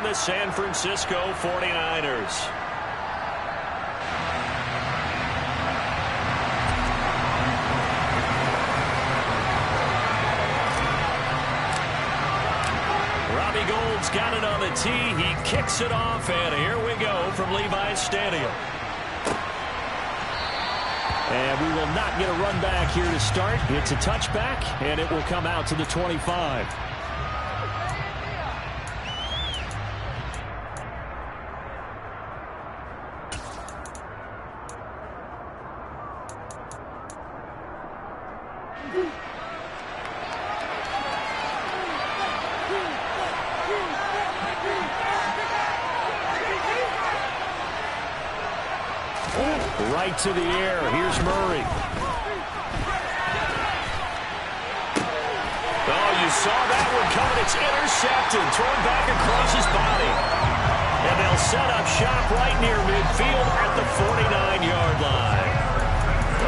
the San Francisco 49ers. Robbie Gould's got it on the tee. He kicks it off, and here we go from Levi's Stadium. And we will not get a run back here to start. It's a touchback, and it will come out to the 25. Right to the air. Here's Murray. Oh, you saw that one coming. It's intercepted. Thrown back across his body. And they'll set up shop right near midfield at the 49-yard line.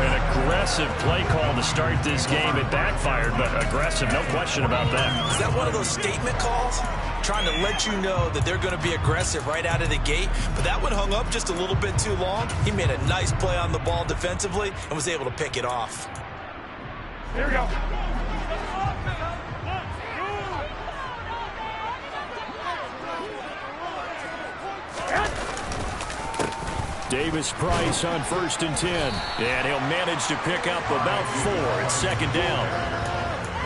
An aggressive play call to start this game. It backfired, but aggressive, no question about that. Is that one of those statement calls? Trying to let you know that they're going to be aggressive right out of the gate. But that one hung up just a little bit too long. He made a nice play on the ball defensively and was able to pick it off. Here we go. Davis-Price on 1st and 10. And he'll manage to pick up about 4. It's second down.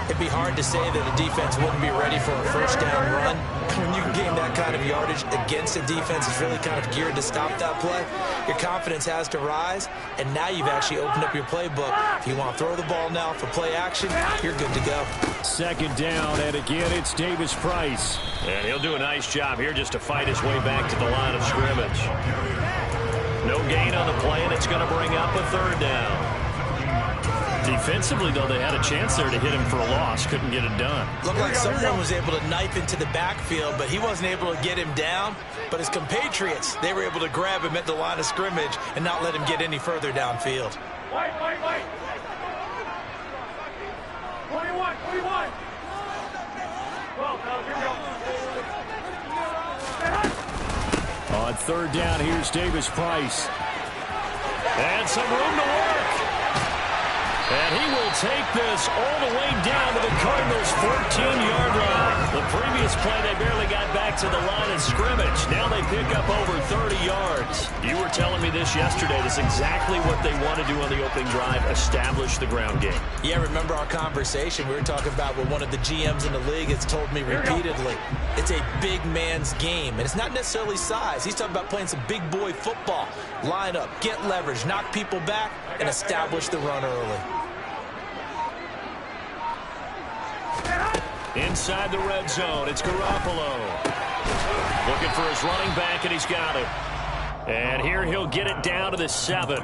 It'd be hard to say that a defense wouldn't be ready for a first down run. When you can gain that kind of yardage against a defense that's really kind of geared to stop that play, your confidence has to rise, and now you've actually opened up your playbook. If you want to throw the ball now for play action, you're good to go. Second down, and again, it's Davis-Price. And he'll do a nice job here just to fight his way back to the line of scrimmage. No gain on the play, and it's going to bring up a third down. Defensively, though, they had a chance there to hit him for a loss. Couldn't get it done. Looked like someone was able to knife into the backfield, but he wasn't able to get him down. But his compatriots, they were able to grab him at the line of scrimmage and not let him get any further downfield. Wait. 21. Well, here we go. On third down, here's Davis-Price. And some room to work. And he will take this all the way down to the Cardinals' 14-yard line. The previous play, they barely got back to the line of scrimmage. Now they pick up over 30 yards. You were telling me this yesterday. This is exactly what they want to do on the opening drive, establish the ground game. Yeah, remember our conversation? We were talking about what one of the GMs in the league has told me repeatedly. It's a big man's game, and it's not necessarily size. He's talking about playing some big boy football. Line up, get leverage, knock people back, and establish the run early. Inside the red zone, it's Garoppolo. Looking for his running back, and he's got it. And here he'll get it down to the 7.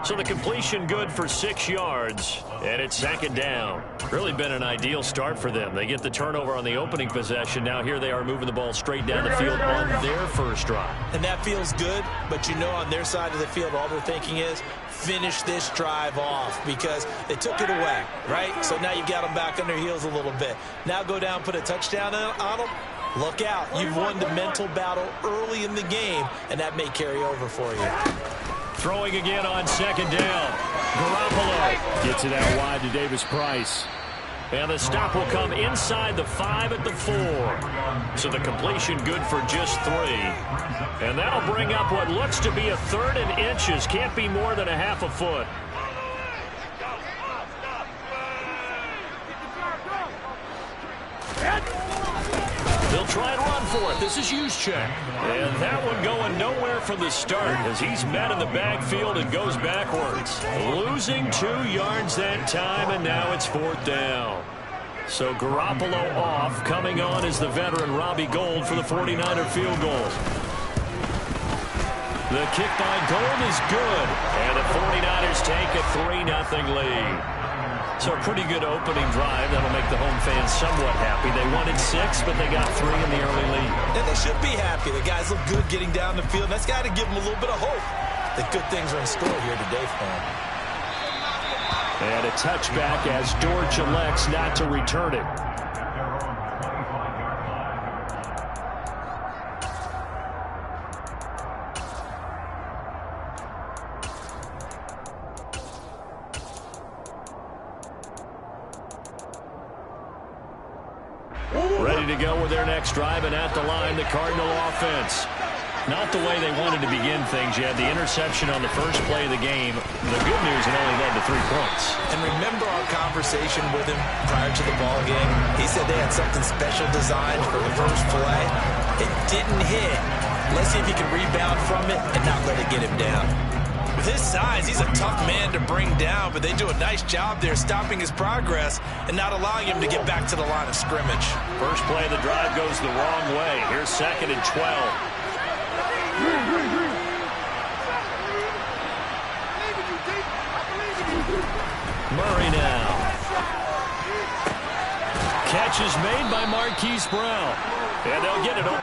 So the completion good for 6 yards, and it's second down. Really been an ideal start for them. They get the turnover on the opening possession. Now here they are moving the ball straight down the field on their first drive. And that feels good, but you know on their side of the field, all they're thinking is finish this drive off because they took it away, right? So now you got them back on their heels a little bit. Now go down, put a touchdown on them. Look out. You've won the mental battle early in the game, and that may carry over for you. Throwing again on second down. Garoppolo gets it out wide to Davis-Price. And the stop will come inside the 5 at the 4. So the completion good for just 3. And that'll bring up what looks to be a 3rd and inches. Can't be more than a half a foot. They'll try and run for it. This is Juszczyk. And that one going nowhere from the start as he's met in the backfield and goes backwards. Losing 2 yards that time, and now it's 4th down. So Garoppolo off. Coming on is the veteran Robbie Gould for the 49er field goal. The kick by Gould is good. And the 49ers take a 3-0 lead. So a pretty good opening drive. That'll make the home fans somewhat happy. They wanted 6, but they got 3 in the early lead. And they should be happy. The guys look good getting down the field. That's got to give them a little bit of hope that good things are in store here today for them. And a touchback as Dortch elects not to return it. Ready to go with their next drive, and at the line, the Cardinal offense. Not the way they wanted to begin things. You had the interception on the first play of the game. The good news, it only led to 3 points. And remember our conversation with him prior to the ball game? He said they had something special designed for the first play. It didn't hit. Let's see if he can rebound from it and not let it get him down. With his size, he's a tough man to bring down, but they do a nice job there stopping his progress and not allowing him to get back to the line of scrimmage. First play of the drive goes the wrong way. Here's 2nd and 12. Murray now. Catch is made by Marquise Brown. And they'll get it over.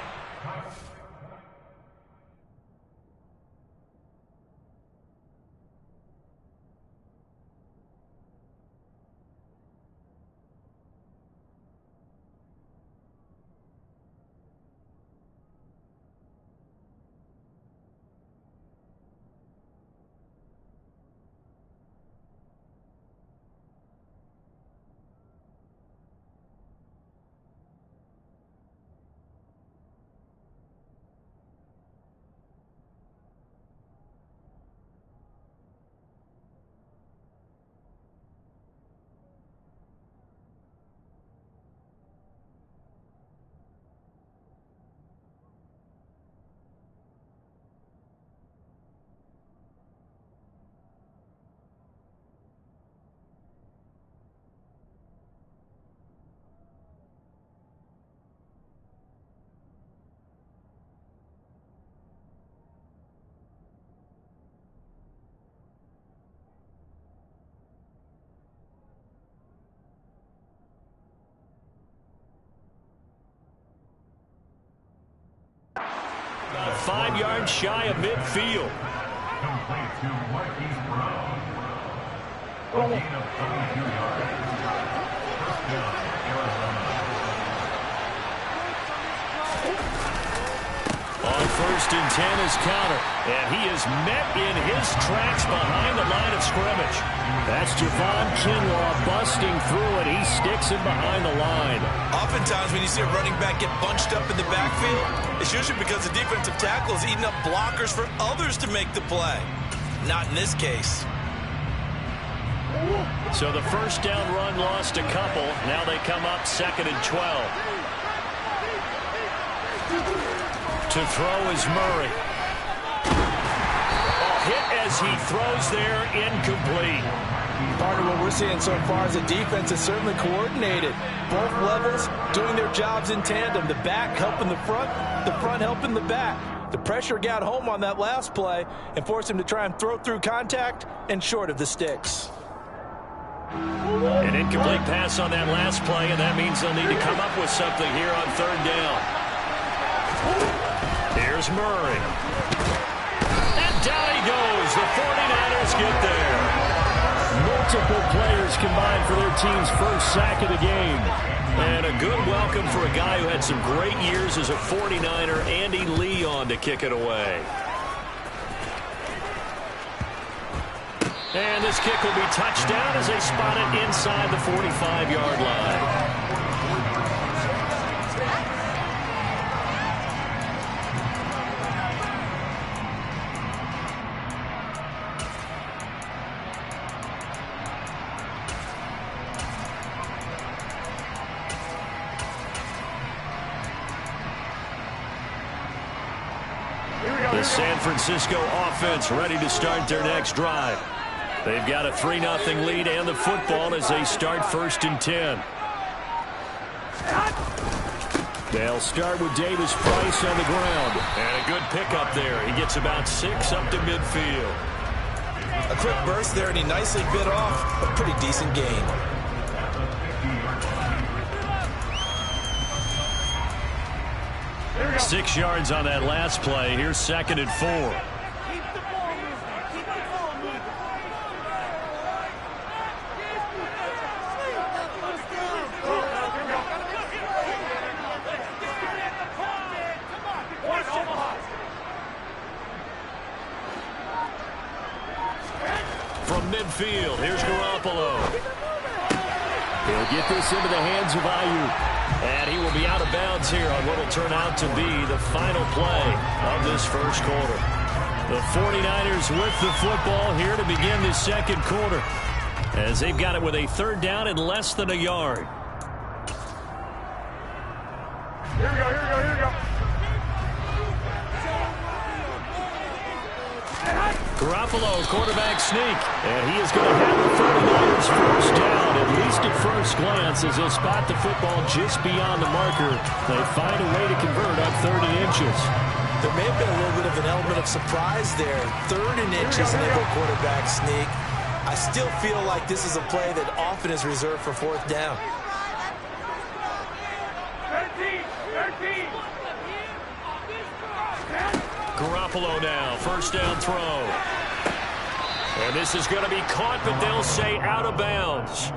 About 5 yards shy of midfield. Complete to Marquise Brown. A gain of 32 yards. First down, Arizona. On 1st and 10 is counter. And he is met in his tracks behind the line of scrimmage. That's Javon Kinlaw busting through it. He sticks him behind the line. Oftentimes when you see a running back get bunched up in the backfield, it's usually because the defensive tackle is eating up blockers for others to make the play. Not in this case. So the first down run lost a couple. Now they come up 2nd and 12. To throw is Murray. Hit as he throws there, incomplete. Part of what we're seeing so far is the defense is certainly coordinated. Both levels doing their jobs in tandem. The back helping the front helping the back. The pressure got home on that last play and forced him to try and throw through contact and short of the sticks. An incomplete pass on that last play, and that means they'll need to come up with something here on 3rd down. Here's Murray. And down he goes. The 49ers get there. Multiple players combined for their team's first sack of the game. And a good welcome for a guy who had some great years as a 49er, Andy Leon, to kick it away. And this kick will be touchdown as they spot it inside the 45-yard line. The San Francisco offense ready to start their next drive. They've got a 3-0 lead and the football as they start 1st and 10. They'll start with Davis Price on the ground. And a good pickup there. He gets about 6 up to midfield. A quick burst there, and he nicely bit off a pretty decent gain. There 6 yards on that last play. Here's 2nd and 4. From midfield, here's Garoppolo. He'll get this into the hands of Ayuk. And he will be out of bounds here on what will turn out to be the final play of this first quarter. The 49ers with the football here to begin the second quarter, as they've got it with a third down and less than a yard. Here we go, here we go, here we go. Garoppolo, quarterback sneak, and he is going to have the 49ers first down, at least at first glance, as he'll spot the football just beyond the marker. They find a way to convert on 30 inches. There may have been a little bit of an element of surprise there. 3rd and inches nickel quarterback sneak. I still feel like this is a play that often is reserved for 4th down. 13. Garoppolo now, first down throw. And this is going to be caught, but they'll say out of bounds.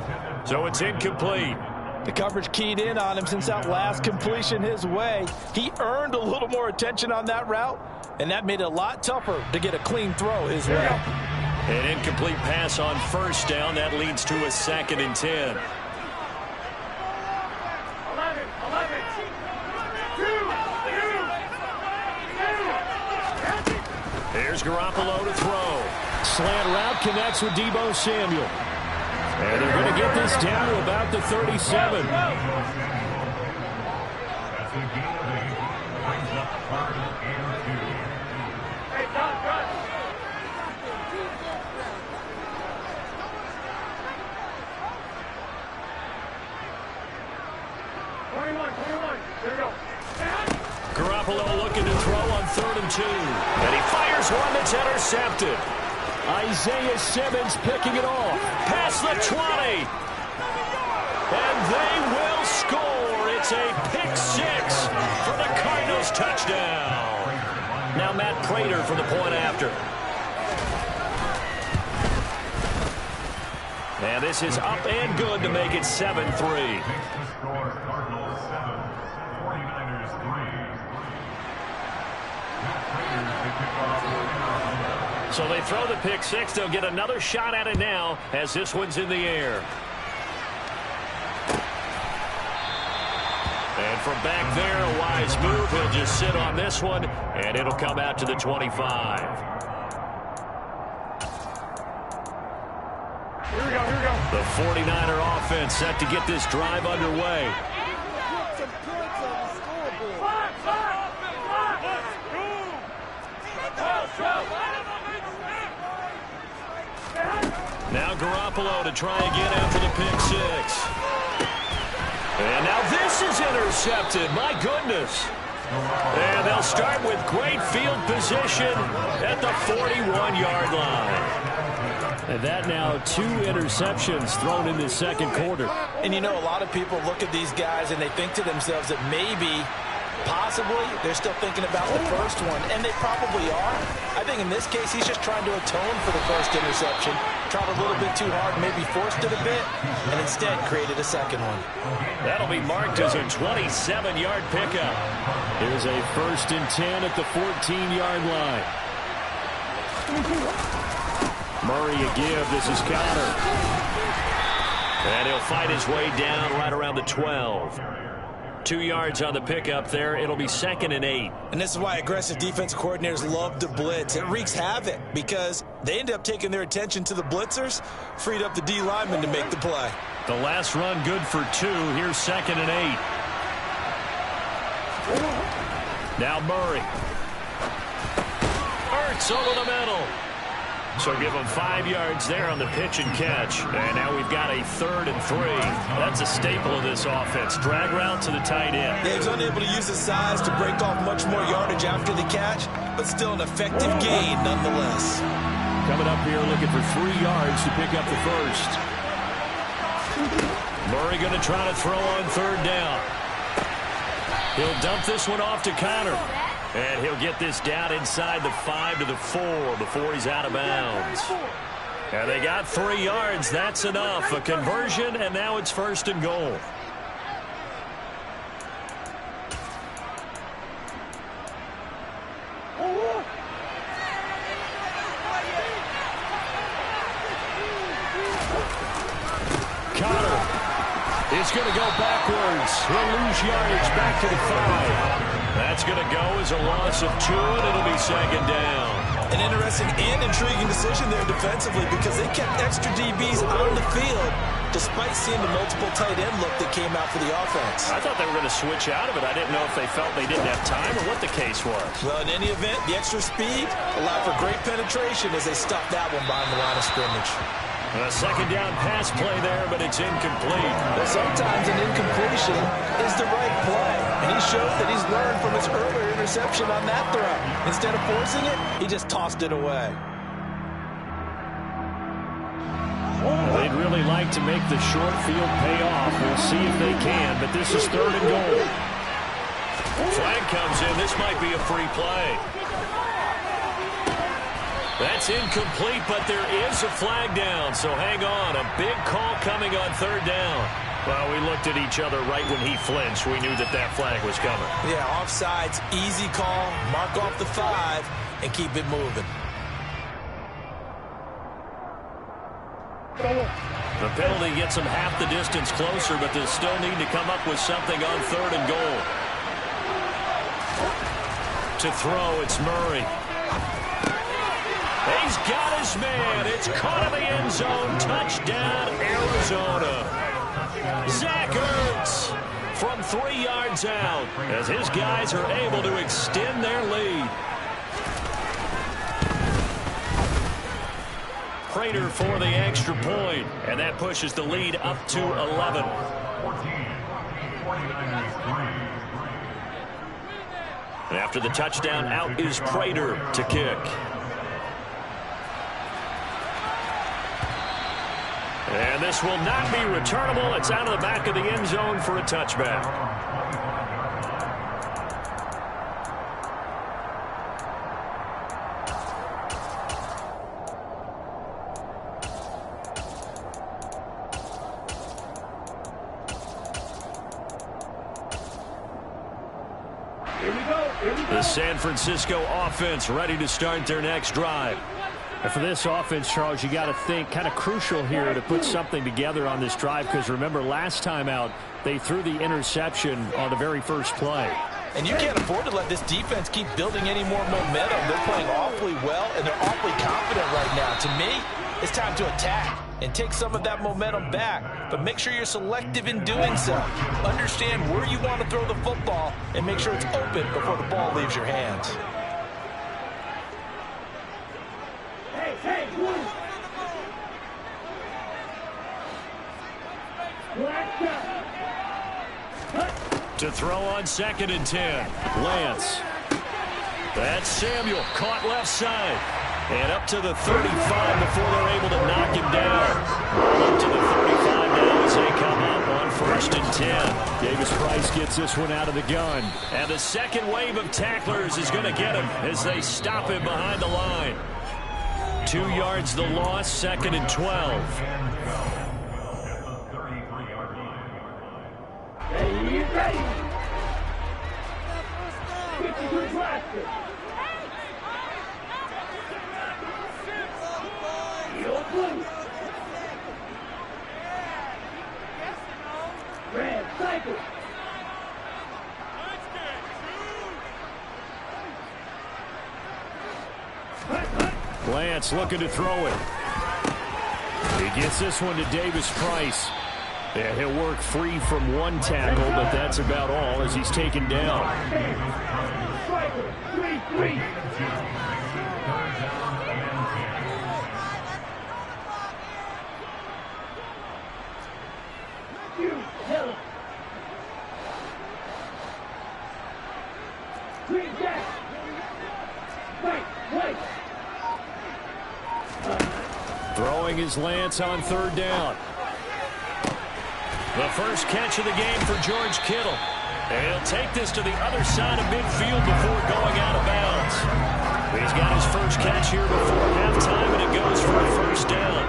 So it's incomplete. The coverage keyed in on him since that last completion his way. He earned a little more attention on that route, and that made it a lot tougher to get a clean throw his way. An incomplete pass on first down. That leads to a 2nd and 10. 11. 2. Here's Garoppolo to throw. Slant route connects with Deebo Samuel. And they're going to get this down to about the 37. That's a gain of 8. Brings up 3rd and 2. Hey, gun. 21. There we go. Garoppolo looking to throw on 3rd and 2. And he fires one that's intercepted. Isaiah Simmons picking it off. Past the 20. And they will score. It's a pick 6 for the Cardinals touchdown. Now Matt Prater for the point after. And this is up and good to make it 7-3. The score, Cardinals 7, 49ers 3. So they throw the pick 6. They'll get another shot at it now as this one's in the air. And from back there, a wise move. He'll just sit on this one, and it'll come out to the 25. Here we go. The 49er offense set to get this drive underway. Now Garoppolo to try again after the pick 6. And now this is intercepted. My goodness. And they'll start with great field position at the 41-yard line. And that now 2 interceptions thrown in this second quarter. And you know, a lot of people look at these guys and they think to themselves that maybe, possibly, they're still thinking about the first one, and they probably are. I think in this case, he's just trying to atone for the first interception, tried a little bit too hard, maybe forced it a bit, and instead created a second one. That'll be marked as a 27-yard pickup. Here's a 1st and 10 at the 14-yard line. Murray a give. This is Connor. And he'll fight his way down right around the 12. 2 yards on the pickup there. It'll be 2nd and 8. And this is why aggressive defensive coordinators love to blitz. It wreaks havoc because they end up taking their attention to the blitzers, freed up the D lineman to make the play. The last run good for 2. Here's 2nd and 8. Now Murray. Ertz over the middle. So give him 5 yards there on the pitch and catch. And now we've got a 3rd and 3. That's a staple of this offense. Drag route to the tight end. He was unable to use his size to break off much more yardage after the catch, but still an effective gain nonetheless. Coming up here looking for 3 yards to pick up the first. Murray going to try to throw on 3rd down. He'll dump this one off to Connor. And he'll get this down inside the 5 to the 4 before he's out of bounds. And they got 3 yards. That's enough. A conversion, and now it's 1st and goal. Connor is going to go backwards. He'll lose yardage back to the 5. That's going to go as a loss of 2, and it'll be second down. An interesting and intriguing decision there defensively because they kept extra DBs on the field despite seeing the multiple tight end look that came out for the offense. I thought they were going to switch out of it. I didn't know if they felt they didn't have time or what the case was. Well, in any event, the extra speed allowed for great penetration as they stopped that one behind the line of scrimmage. A second down pass play there, but it's incomplete. Well, sometimes an incompletion is the right play, and he showed that he's learned from his earlier interception on that throw. Instead of forcing it, he just tossed it away. They'd really like to make the short field pay off. We'll see if they can, but this is 3rd and goal. Flag comes in. This might be a free play. That's incomplete, but there is a flag down, so hang on. A big call coming on 3rd down. Well, we looked at each other right when he flinched. We knew that that flag was coming. Yeah, offsides, easy call, mark off the 5, and keep it moving. The penalty gets them half the distance closer, but they'll still need to come up with something on 3rd and goal. To throw, it's Murray. He's got his man. It's caught in the end zone. Touchdown, Arizona. Zach Ertz from 3 yards out as his guys are able to extend their lead. Prater for the extra point, and that pushes the lead up to 11. 49ers 3. And after the touchdown, out is Prater to kick. And this will not be returnable. It's out of the back of the end zone for a touchback. The San Francisco offense ready to start their next drive. And for this offense, Charles, you got to think kind of crucial here to put something together on this drive because remember last time out they threw the interception on the very first play. And you can't afford to let this defense keep building any more momentum. They're playing awfully well, and they're awfully confident right now. To me, it's time to attack and take some of that momentum back. But make sure you're selective in doing so. Understand where you want to throw the football and make sure it's open before the ball leaves your hands. Hey, To throw on 2nd and 10. Lance. That's Samuel caught left side. And up to the 35 before they're able to knock him down. Up to the 35 now as they come up on 1st and 10. Davis Price gets this one out of the gun. And the second wave of tacklers is going to get him as they stop him behind the line. 2 yards the loss, 2nd and 12. he's ready. 52 plastic. Heel blue. Red cycle. Lance looking to throw it. He gets this one to Davis Price. Yeah, he'll work free from one tackle, but that's about all as he's taken down. Striker, 3-3. Green jack. White. Throwing his Lance on 3rd down. The first catch of the game for George Kittle. And he'll take this to the other side of midfield before going out of bounds. He's got his first catch here before halftime, and it goes for a first down.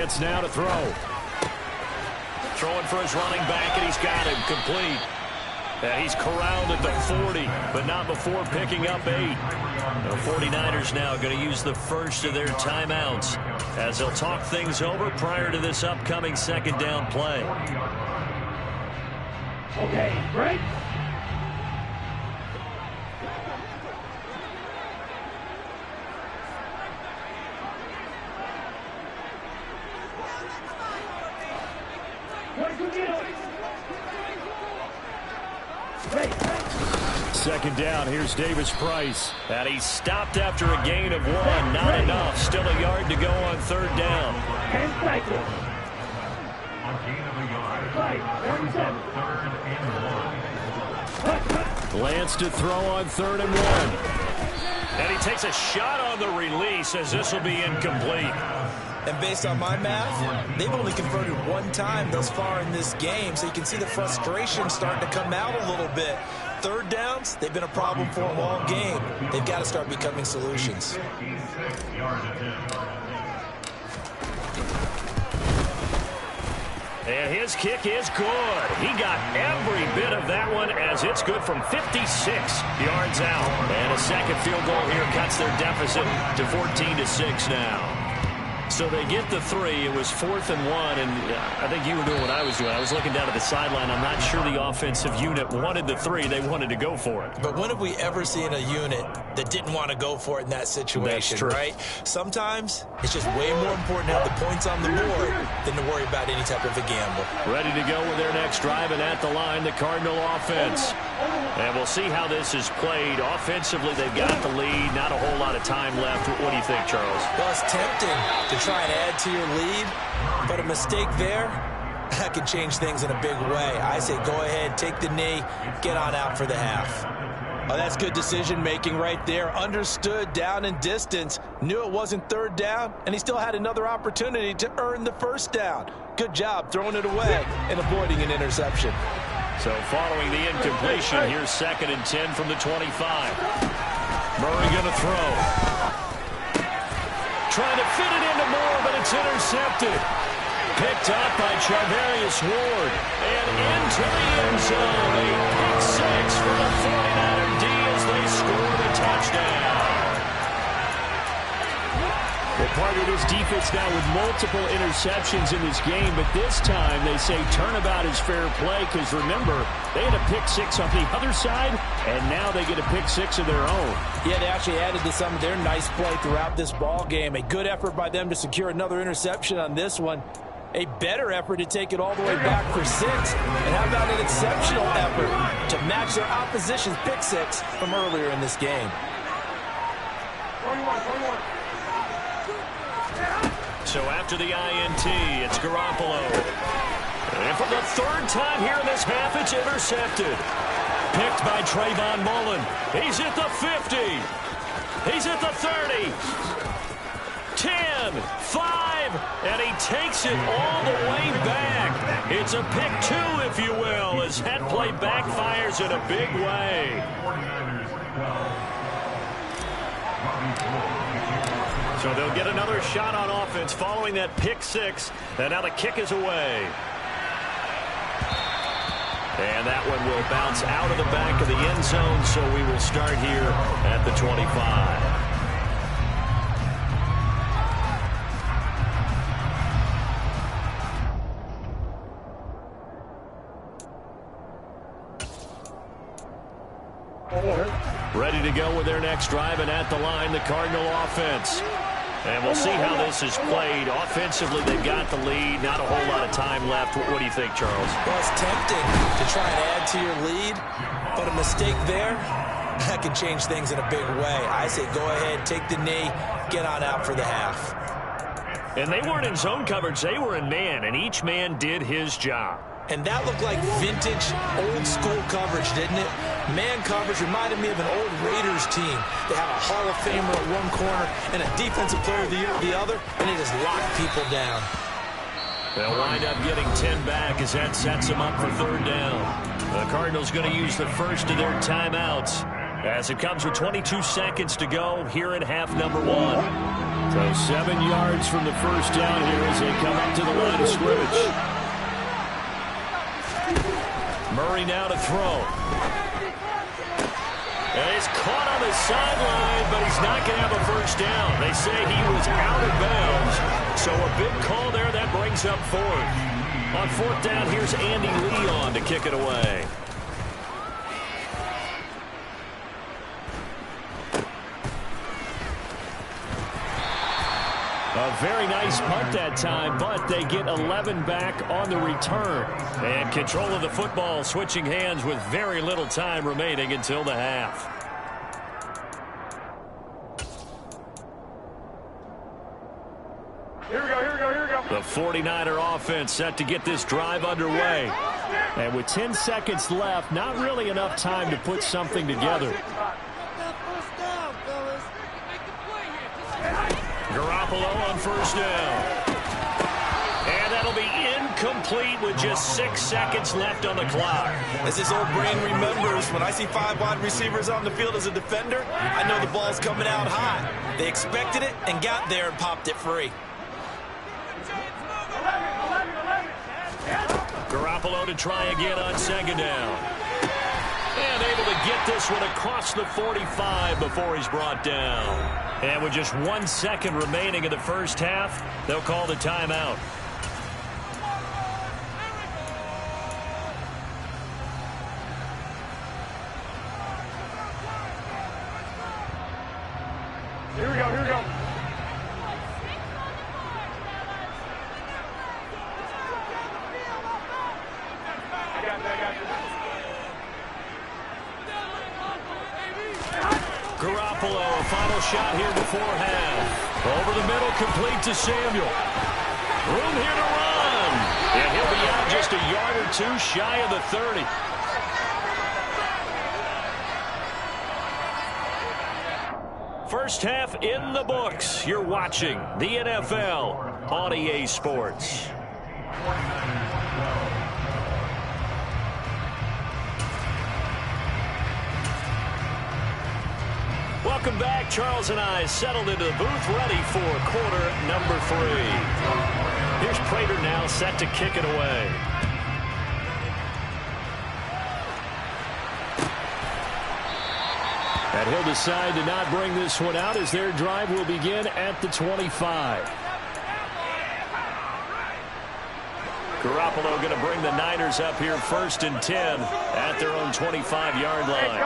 chance now to throw. Throwing for his running back, and he's got him complete. And he's corralled at the 40, but not before picking up 8. The 49ers now going to use the first of their timeouts as they'll talk things over prior to this upcoming second down play. Okay, break. Second down, here's Davis Price. And he stopped after a gain of 1. Not enough. Still a yard to go on third down. And cycle. A gain of a yard. Right, 3rd and 1. Lance to throw on 3rd and 1. And he takes a shot on the release as this will be incomplete. And based on my math, they've only converted 1 time thus far in this game, so you can see the frustration starting to come out a little bit. Third downs, they've been a problem for them all game. They've got to start becoming solutions. And his kick is good. He got every bit of that one as it's good from 56 yards out. And a second field goal here cuts their deficit to 14-6 now. So they get the 3. It was 4th and 1, and I think you were doing what I was doing. I was looking down at the sideline. I'm not sure the offensive unit wanted the 3. They wanted to go for it. But when have we ever seen a unit that didn't want to go for it in that situation, right? Sometimes it's just way more important to have the points on the board than to worry about any type of a gamble. Ready to go with their next drive, and at the line, the Cardinal offense. And we'll see how this is played. Offensively, they've got the lead. Not a whole lot of time left. What do you think, Charles? Well, it's tempting to try and add to your lead, but a mistake there, that could change things in a big way. I say go ahead, take the knee, get on out for the half. Oh, that's good decision-making right there. Understood down and distance, knew it wasn't third down, and he still had another opportunity to earn the first down. Good job throwing it away and avoiding an interception. So following the incompletion, here's 2nd and 10 from the 25. Murray going to throw. Trying to fit it into Moore, but it's intercepted. Picked up by Charvarius Ward. And into the end zone. A pick 6 for the 49er D as they score the touchdown. Well, part of this defense now with multiple interceptions in this game, but this time they say turnabout is fair play because, remember, they had a pick 6 on the other side, and now they get a pick 6 of their own. Yeah, they actually added to some of their nice play throughout this ball game. A good effort by them to secure another interception on this one. A better effort to take it all the way back for 6. And how about an exceptional effort to match their opposition's pick 6 from earlier in this game. 21. So after the INT, it's Garoppolo. And for the 3rd time here in this half, it's intercepted. Picked by Trayvon Mullen. He's at the 50. He's at the 30. 10, 5, and he takes it all the way back. It's a pick 2, if you will, as that play backfires in a big way. So they'll get another shot on offense following that pick 6, and now the kick is away. And that one will bounce out of the back of the end zone, so we will start here at the 25. Ready to go with their next drive, and at the line, the Cardinal offense. And we'll see how this is played. Offensively, they've got the lead. Not a whole lot of time left. What do you think, Charles? Well, it's tempting to try and add to your lead, but a mistake there, that can change things in a big way. I say go ahead, take the knee, get on out for the half. And they weren't in zone coverage. They were in man, and each man did his job. And that looked like vintage, old-school coverage, didn't it? Man coverage reminded me of an old Raiders team. They had a Hall of Famer at one corner and a Defensive Player of the Year at the other, and they just locked people down. They'll wind up getting 10 back as that sets them up for 3rd down. The Cardinals going to use the first of their timeouts as it comes with 22 seconds to go here in half number 1. So 7 yards from the first down here as they come up to the line of scrimmage. Murray now to throw. And he's caught on the sideline, but he's not going to have a first down. They say he was out of bounds. So a big call there. That brings up 4th. On 4th down, here's Andy Leon to kick it away. A very nice punt that time, but they get 11 back on the return. And control of the football switching hands with very little time remaining until the half. Here we go, here we go, here we go. The 49er offense set to get this drive underway. And with 10 seconds left, not really enough time to put something together. Garoppolo on first down. And that'll be incomplete with just 6 seconds left on the clock. As his old brain remembers, when I see 5 wide receivers on the field as a defender, I know the ball's coming out high. They expected it and got there and popped it free. Garoppolo to try again on second down. And able to get this one across the 45 before he's brought down. And with just 1 second remaining in the first half, they'll call the timeout. Here we go, here we go. Garoppolo, a final shot here before half. Over the middle, complete to Samuel. Room here to run. And he'll be out just a yard or 2 shy of the 30. First half in the books. You're watching the NFL on EA Sports. Welcome back. Charles and I settled into the booth, ready for quarter number 3. Here's Prater now set to kick it away. And he'll decide to not bring this one out as their drive will begin at the 25. Garoppolo going to bring the Niners up here 1st and 10 at their own 25-yard line.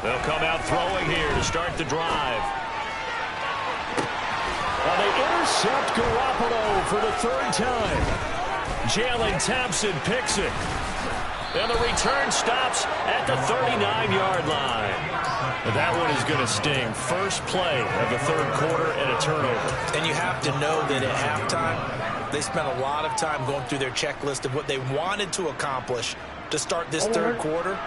They'll come out throwing here to start the drive. Well, they intercept Garoppolo for the 3rd time. Jalen Thompson picks it. And the return stops at the 39-yard line. That one is going to sting. First play of the 3rd quarter and a turnover. And you have to know that at halftime, they spent a lot of time going through their checklist of what they wanted to accomplish to start this 3rd quarter.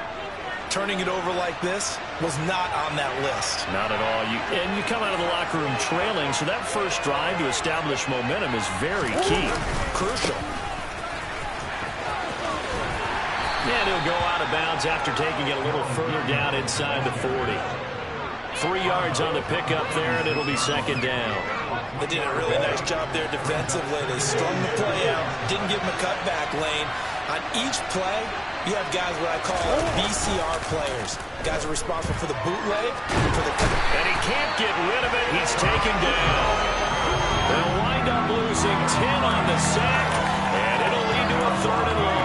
Turning it over like this was not on that list. Not at all. You come out of the locker room trailing, so that first drive to establish momentum is very key. Crucial. And he'll go out of bounds after taking it a little further down inside the 40. 3 yards on the pickup there, and it'll be 2nd down. They did a really nice job there defensively. They strung the play out, didn't give him a cutback lane. On each play, you have guys what I call BCR players. Guys are responsible for the bootleg, for the cut. And he can't get rid of it. He's taken down. They'll wind up losing 10 on the sack, and it'll lead to a 3rd and long.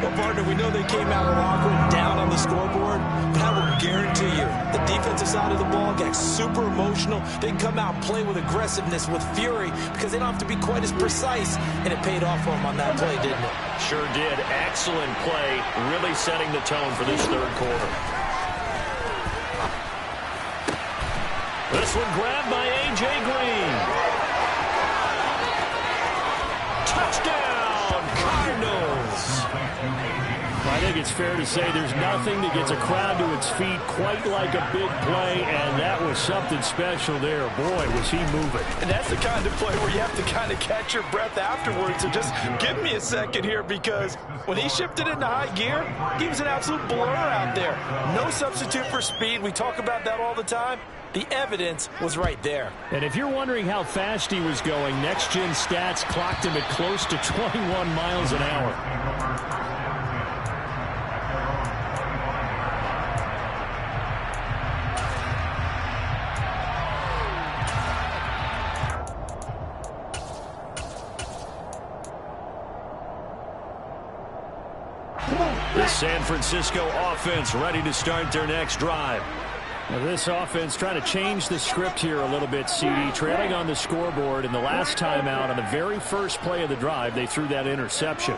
Well, partner, we know they came out of the locker room down on the scoreboard, but I will guarantee you the defensive side of the ball got super emotional. They can come out and play with aggressiveness, with fury, because they don't have to be quite as precise, and it paid off for them on that play, didn't it? Sure did. Excellent play, really setting the tone for this 3rd quarter. This one grabbed by A.J. Green. Touchdown, Cardinals. I think it's fair to say there's nothing that gets a crowd to its feet quite like a big play, and that was something special there. Boy, was he moving. And that's the kind of play where you have to kind of catch your breath afterwards. So just give me a second here, because when he shifted into high gear, he was an absolute blur out there. No substitute for speed. We talk about that all the time. The evidence was right there. And if you're wondering how fast he was going, Next Gen Stats clocked him at close to 21 miles an hour. The San Francisco offense ready to start their next drive. Now this offense trying to change the script here a little bit, CD. Trailing on the scoreboard, and the last time out on the very first play of the drive, they threw that interception.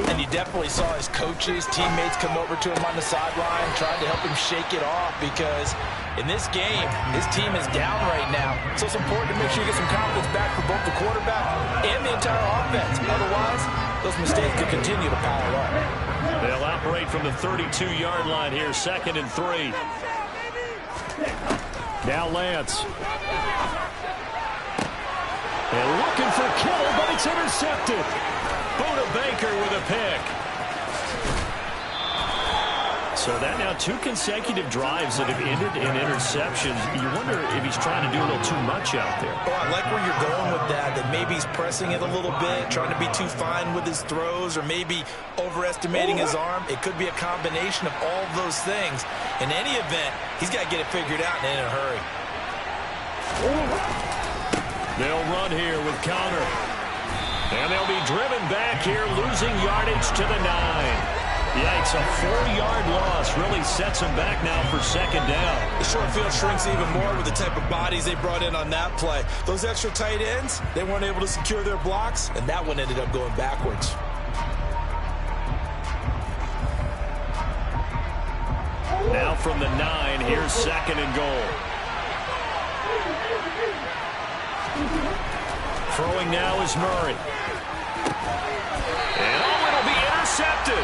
And you definitely saw his coaches, teammates come over to him on the sideline, trying to help him shake it off, because in this game, his team is down right now. So it's important to make sure you get some confidence back for both the quarterback and the entire offense. Otherwise, those mistakes could continue to pile up. They'll operate from the 32-yard line here, 2nd and 3. Now Lance. And looking for Kittle, but it's intercepted. Buda Baker with a pick. So that now 2 consecutive drives that have ended in interceptions. You wonder if he's trying to do a little too much out there. Oh, I like where you're going with that maybe he's pressing it a little bit, trying to be too fine with his throws, or maybe overestimating his arm. It could be a combination of all of those things. In any event, he's got to get it figured out and in a hurry. They'll run here with Connor. And they'll be driven back here, losing yardage to the 9. Yikes, a 4-yard loss really sets them back now for 2nd down. The short field shrinks even more with the type of bodies they brought in on that play. Those extra tight ends, they weren't able to secure their blocks, and that one ended up going backwards. Now from the 9, here's 2nd and goal. Throwing now is Murray. And it'll be intercepted.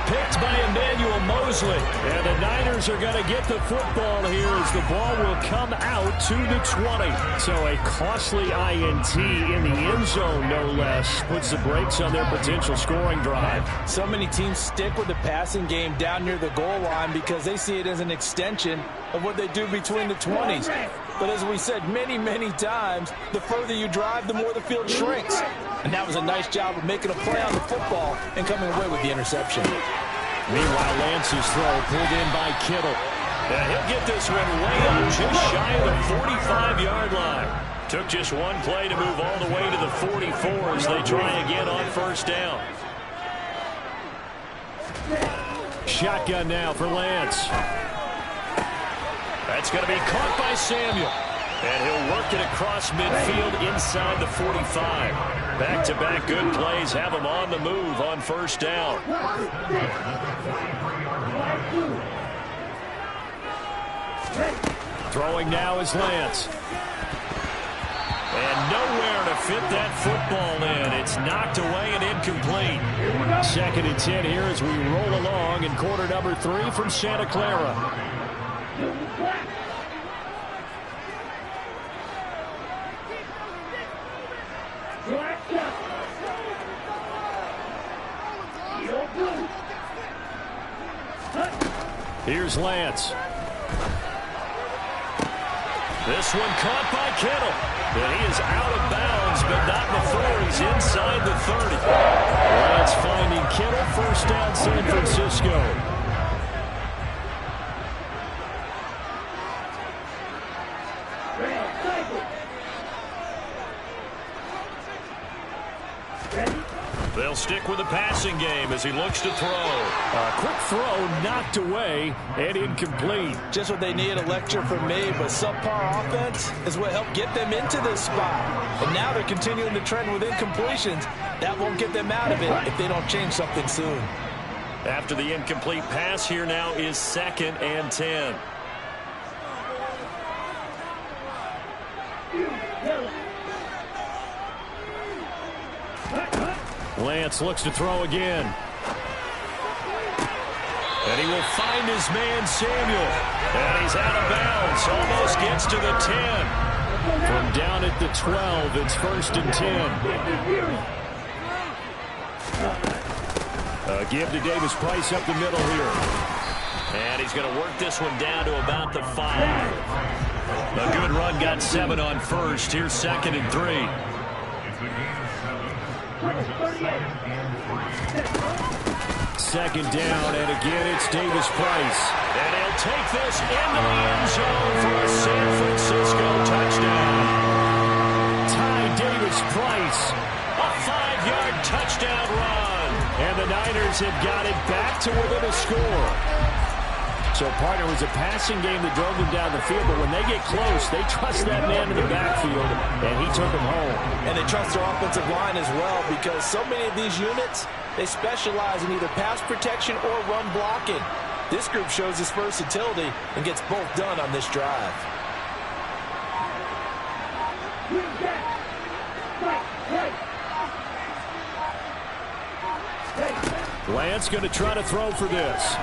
Picked by Emmanuel Mosley. And the Niners are going to get the football here as the ball will come out to the 20. So a costly INT in the end zone, no less, puts the brakes on their potential scoring drive. So many teams stick with the passing game down near the goal line because they see it as an extension of what they do between the 20s. But as we said many, many times, the further you drive, the more the field shrinks. And that was a nice job of making a play on the football and coming away with the interception. Meanwhile, Lance's throw pulled in by Kittle. And he'll get this one way up just shy of the 45-yard line. Took just one play to move all the way to the 44 as they try again on 1st down. Shotgun now for Lance. That's going to be caught by Samuel. And he'll work it across midfield inside the 45. Back-to-back good plays have him on the move on 1st down. Throwing now is Lance. And nowhere to fit that football in. It's knocked away and incomplete. 2nd and 10 here as we roll along in quarter number 3 from Santa Clara. Here's Lance. This one caught by Kittle. And he is out of bounds, but not before he's inside the 30. Lance finding Kittle, 1st down San Francisco. They'll stick with the passing game as he looks to throw. A quick throw knocked away and incomplete. Just what they need, a lecture from me, but subpar offense is what helped get them into this spot. And now they're continuing the trend with incompletions. That won't get them out of it if they don't change something soon. After the incomplete pass, here now is 2nd and 10. Lance looks to throw again. he will find his man Samuel. And he's out of bounds. Almost gets to the 10. From down at the 12, it's 1st and 10. Give to Davis Price up the middle here. And he's going to work this one down to about the 5. A good run, got 7 on first. Here's 2nd and 3. Second down, and again it's Davis Price. And he'll take this into the end zone for a San Francisco touchdown. Ty Davis Price, a 5-yard touchdown run. And the Niners have got it back to within a score. So, partner, it was a passing game that drove them down the field, but when they get close, they trust that man in the backfield, and he took them home. And they trust their offensive line as well, because so many of these units, they specialize in either pass protection or run blocking. This group shows its versatility and gets both done on this drive. Lance going to try to throw for this.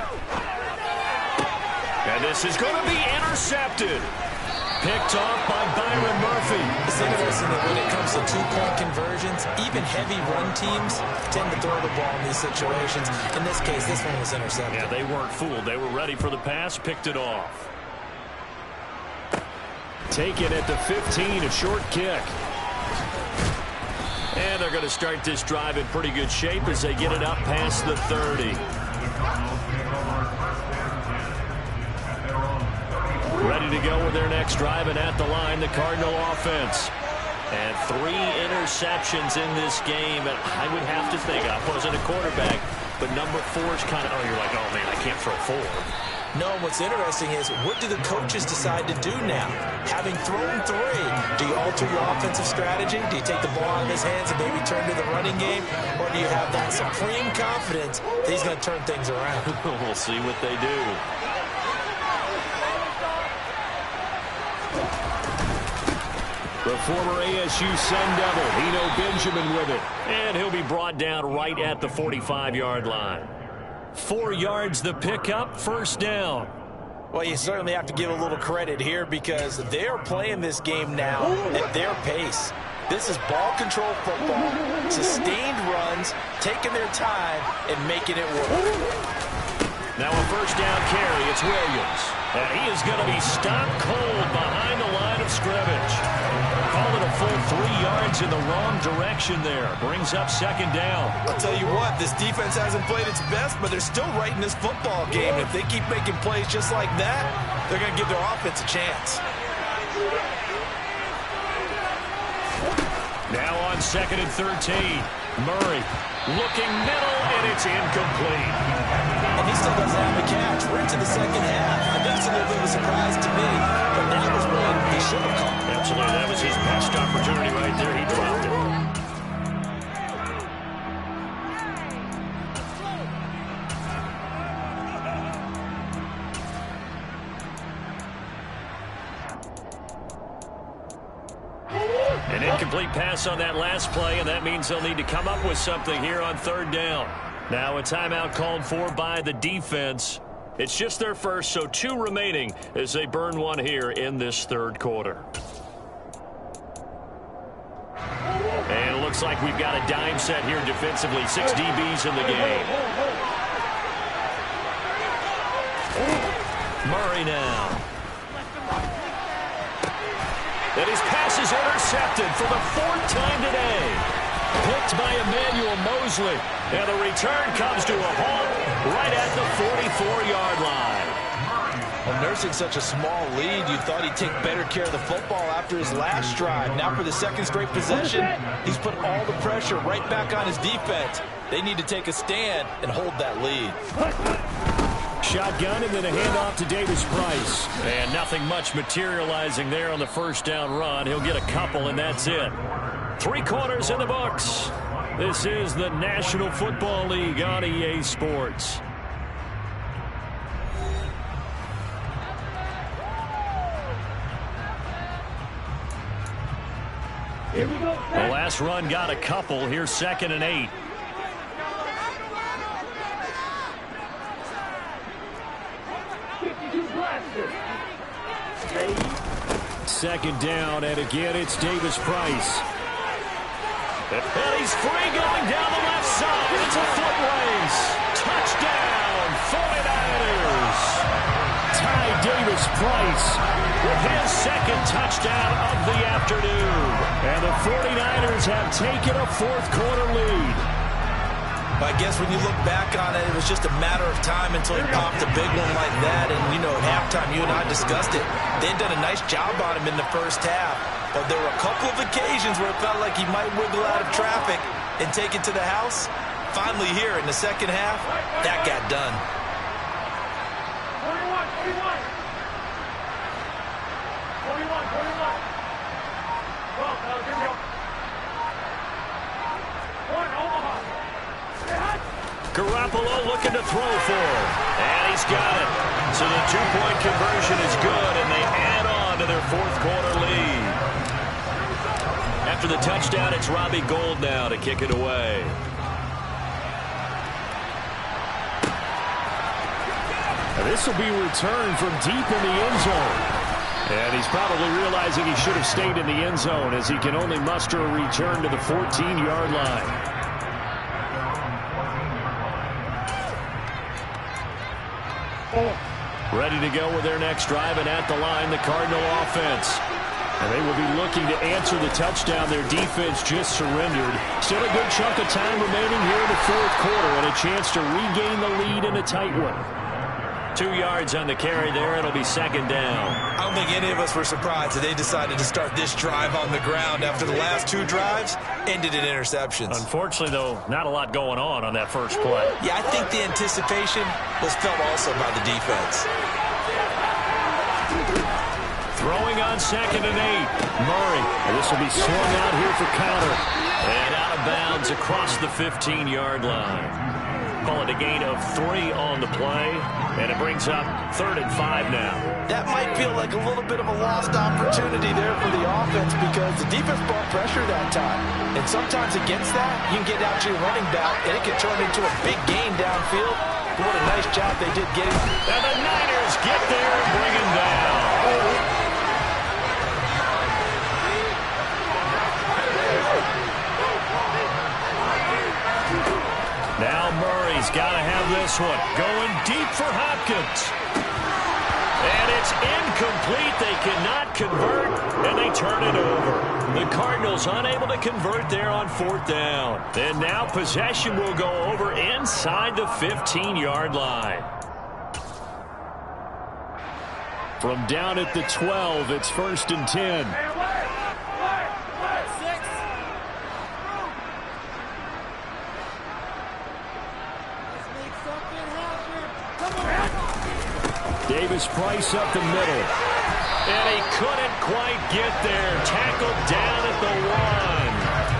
And this is going to be intercepted. Picked off by Byron Murphy. It's interesting that when it comes to two-point conversions, even heavy run teams tend to throw the ball in these situations. In this case, this one was intercepted. Yeah, they weren't fooled. They were ready for the pass, picked it off. Taken at the 15, a short kick. And they're going to start this drive in pretty good shape as they get it up past the 30. Ready to go with their next drive, and at the line, the Cardinal offense. And 3 interceptions in this game. And I would have to think, I wasn't a quarterback, but number 4 is kind of, you're like, oh, man, I can't throw 4. No, what's interesting is, what do the coaches decide to do now? Having thrown 3, do you alter your offensive strategy? Do you take the ball out of his hands and maybe turn to the running game? Or do you have that supreme confidence that he's going to turn things around? We'll see what they do. The former ASU Sun Devil, Eno Benjamin with it. And he'll be brought down right at the 45-yard line. 4 yards the pickup, first down. Well, you certainly have to give a little credit here because they're playing this game now at their pace. This is ball control football, sustained runs, taking their time and making it work. Now a first down carry, it's Williams. And he is going to be stopped cold behind the line of scrimmage. Call it a full 3 yards in the wrong direction there. Brings up second down. I'll tell you what, this defense hasn't played its best, but they're still right in this football game. If they keep making plays just like that, they're going to give their offense a chance. Now on 2nd and 13. Murray looking middle, and it's incomplete. And he still doesn't have the catch right to the second half. I think it's a little bit of a surprise to me, but that was one he should have caught. Absolutely, that was his best opportunity right there. He dropped it. An incomplete pass on that last play, and that means they'll need to come up with something here on 3rd down. Now a timeout called for by the defense. It's just their first, so 2 remaining as they burn one here in this 3rd quarter. And it looks like we've got a dime set here defensively. 6 DBs in the game. Murray now. And his pass is intercepted for the 4th time today. Picked by Emmanuel Mosley. And the return comes to a halt right at the 44-yard line. Well, nursing such a small lead, you thought he'd take better care of the football after his last drive. Now for the 2nd straight possession, he's put all the pressure right back on his defense. They need to take a stand and hold that lead. Shotgun and then a handoff to Davis Price. And nothing much materializing there on the first down run. He'll get a couple, and that's it. 3 quarters in the books. This is the National Football League on EA Sports. The last run got a couple. Here's 2nd and 8. Second down, and again it's Davis Price. And he's free going down the left side. It's a foot race. Touchdown, 49ers. Ty Davis Price with his second touchdown of the afternoon. And the 49ers have taken a fourth-quarter lead. I guess when you look back on it, it was just a matter of time until he popped a big one like that. And, you know, at halftime, you and I discussed it. They'd done a nice job on him in the first half. But there were a couple of occasions where it felt like he might wiggle out of traffic and take it to the house. Finally here in the second half, that got done. 41. 41. Well, here we go. One, Omaha. Garoppolo looking to throw for him. And he's got it. So the two-point conversion is good, and they add on to their fourth-quarter lead. After the touchdown, it's Robbie Gould now to kick it away. This will be returned from deep in the end zone. And he's probably realizing he should have stayed in the end zone as he can only muster a return to the 14-yard line. Ready to go with their next drive, and at the line, the Cardinal offense. And they will be looking to answer the touchdown their defense just surrendered. Still a good chunk of time remaining here in the fourth quarter, and a chance to regain the lead in a tight one. 2 yards on the carry there. It'll be second down. I don't think any of us were surprised that they decided to start this drive on the ground after the last two drives ended in interceptions. Unfortunately, though, not a lot going on that first play. Yeah, I think the anticipation was felt also by the defense. Throwing on 2nd and 8. Murray. And this will be swung out here for counter. And out of bounds across the 15-yard line. Call it a gain of 3 on the play, and it brings up 3rd and 5 now. That might feel like a little bit of a lost opportunity there for the offense because the defense brought pressure that time. And sometimes against that, you can get out to your running back, and it can turn into a big gain downfield. What a nice job they did getting. And the Niners get there and bring him down. Now Murray's got to have this one. Going deep for Hopkins. And it's incomplete. They cannot convert, and they turn it over. The Cardinals unable to convert there on 4th down. And now possession will go over inside the 15-yard line. From down at the 12, it's 1st and 10. Davis Price up the middle. And he couldn't quite get there. Tackled down at the 1.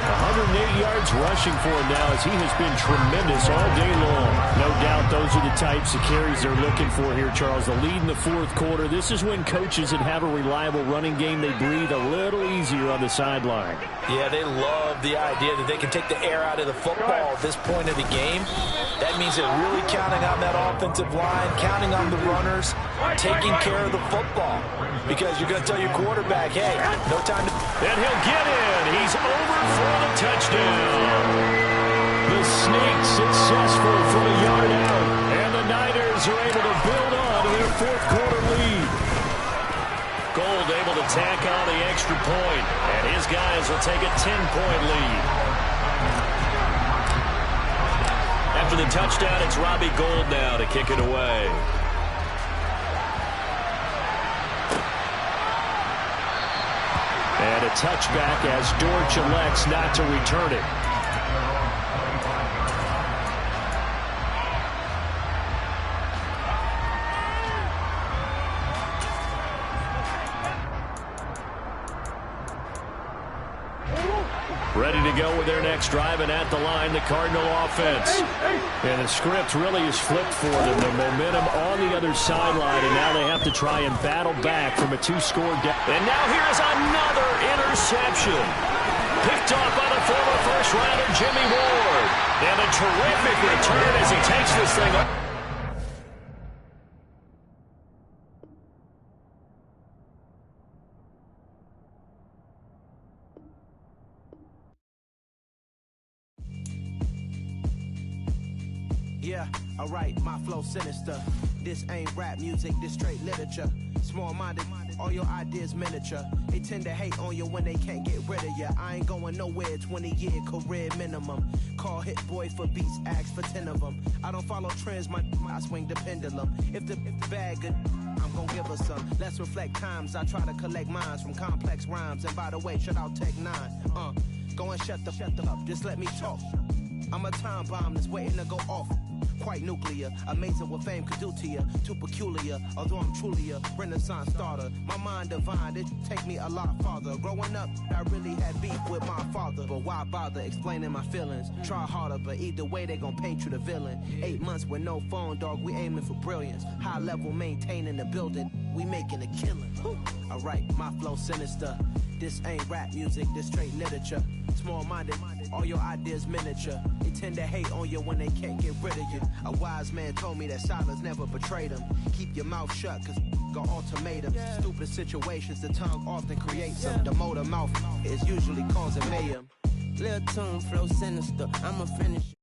108 yards rushing for him now as he has been tremendous all day long. No doubt those are the types of carries they're looking for here, Charles. The lead in the fourth quarter. This is when coaches that have a reliable running game, they breathe a little easier on the sideline. Yeah, they love the idea that they can take the air out of the football at this point of the game. That means they're really counting on that offensive line, counting on the runners, taking care of the football. Because you're going to tell your quarterback, hey, no time to... And he'll get in. He's over for the touchdown. The sneak successful from a yard out. And the Niners are able to build on to their fourth quarter lead. Gould able to tack on the extra point. And his guys will take a 10-point lead. After the touchdown, it's Robbie Gould now to kick it away. And a touchback as Dortch elects not to return it. Ready to go with their next drive, and at the line, the Cardinal offense. And the script really is flipped for them. The momentum on the other sideline, and now they have to try and battle back from a 2-score down. And now here's another interception. Picked off by the former first-rounder Jimmy Ward. And a terrific return as he takes this thing up. Yeah, alright, my flow sinister. This ain't rap music, this straight literature. Small-minded, all your ideas miniature. They tend to hate on you when they can't get rid of you. I ain't going nowhere, 20-year career minimum. Call Hit Boy for beats, ask for 10 of them. I don't follow trends, I swing the pendulum. If the bag good, I'm gon' give her some. Let's reflect times, I try to collect minds from complex rhymes. And by the way, shout out Tech 9. Go and shut the up, just let me talk. I'm a time bomb that's waiting to go off. Quite nuclear, amazing what fame could do to you. Too peculiar, although I'm truly a renaissance starter. My mind divine, it take me a lot farther. Growing up, I really had beef with my father. But why bother explaining my feelings? Try harder, but either way they gon' paint you the villain. 8 months with no phone, dog, we aiming for brilliance. High level maintaining the building, we making a killing. Alright, my flow sinister. This ain't rap music, this straight literature. Small-minded, all your ideas miniature. They tend to hate on you when they can't get rid of you. A wise man told me that silence never betrayed him. Keep your mouth shut, cause got ultimatums. Stupid situations, the tongue often creates them. The motor mouth is usually causing mayhem. Lil' tune, flow sinister, I'ma finish.